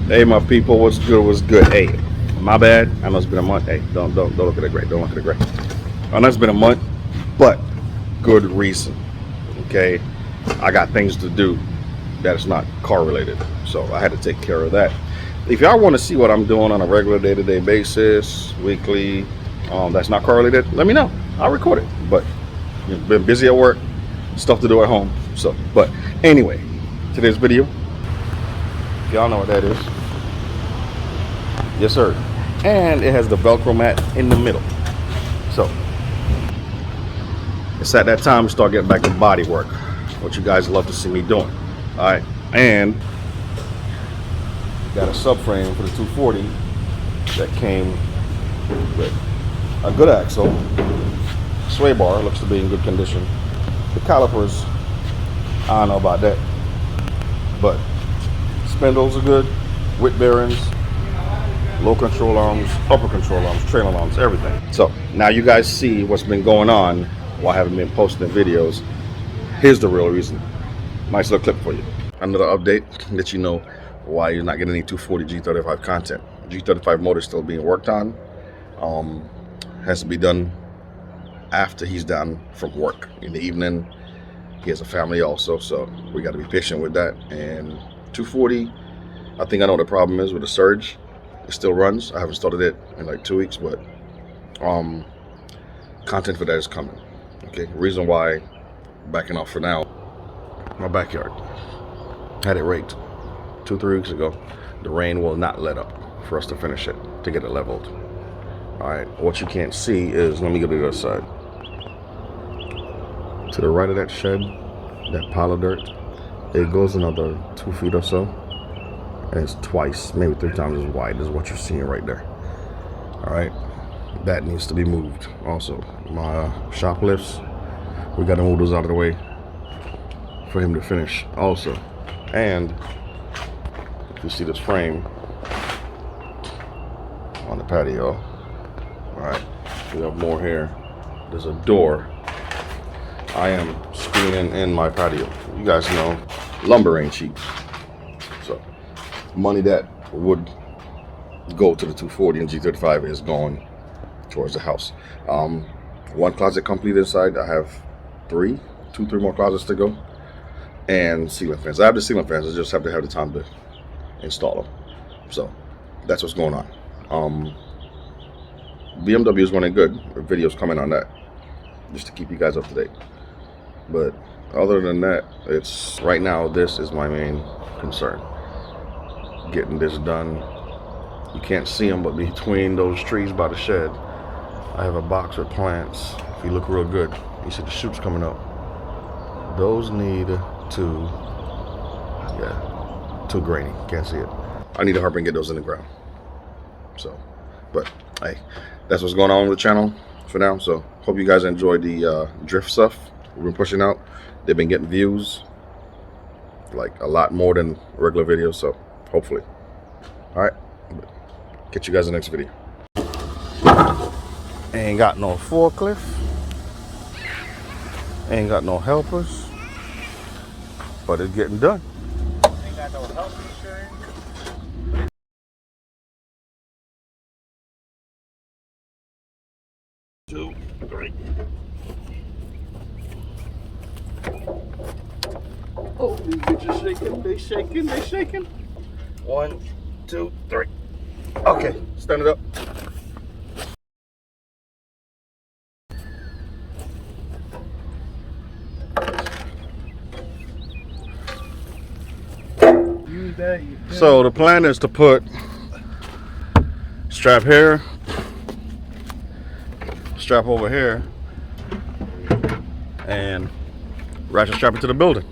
Hey, my people, what's good? What's good? Hey, my bad. I know it's been a month. Hey, don't look at the gray. Don't look at the gray. I know it's been a month, but good reason. Okay, I got things to do that is not car related, so I had to take care of that. If y'all want to see what I'm doing on a regular day-to-day basis, weekly, that's not car related, let me know. I'll record it. But been busy at work, stuff to do at home. So, but anyway, today's video. If y'all know what that is. Yes, sir. And it has the Velcro mat in the middle. So, it's at that time to start getting back to body work. What you guys love to see me doing. Alright. And got a subframe for the 240 that came with a good axle. Sway bar looks to be in good condition. The calipers, I don't know about that. But spindles are good, width bearings, low control arms, upper control arms, trailer arms, everything. So now you guys see what's been going on while I haven't been posting videos. Here's the real reason. Nice little clip for you. Another update to let you know why you're not getting any 240 G35 content. G35 motor is still being worked on. Has to be done after he's done from work in the evening. He has a family also, so we got to be patient with that. And 240, I think I know what the problem is with the surge. It still runs. I haven't started it in like 2 weeks, but content for that is coming. Okay, reason why backing off for now, my backyard had it raked 2-3 weeks ago. The rain will not let up for us to finish it, to get it leveled. All right, what you can't see is, let me go to the other side. To the right of that shed, that pile of dirt, it goes another 2 feet or so, and it's twice, maybe 3 times as wide as what you're seeing right there. All right, that needs to be moved. Also, my shop lifts, we got to move those out of the way for him to finish also. And if you see this frame on the patio, all right, we have more here. There's a door. I am screening in my patio. You guys know lumber ain't cheap, so money that would go to the 240 and G35 is going towards the house. One closet complete inside. I have 3 more closets to go, and ceiling fans. I have the ceiling fans. I just have to have the time to install them. So that's what's going on. BMW is running good. The videos coming on that, just to keep you guys up to date. But other than that, it's right now, this is my main concern. Getting this done. You can't see them, but between those trees by the shed, I have a box with plants. If you look real good, you see the shoots coming up. Those need to, too grainy. Can't see it. I need to hurry and get those in the ground. So, but hey, that's what's going on with the channel for now. So hope you guys enjoyed the drift stuff we've been pushing out. They've been getting views, like a lot more than regular videos, so hopefully. All right, catch you guys in the next video. Ain't got no forklift, ain't got no helpers, but it's getting done. Ain't got no health insurance. 2, 3. Oh, these bitches shaking, they shaking, they shaking. 1, 2, 3. Okay, stand it up. So the plan is to put strap here, strap over here, and ratchet strap it to the building.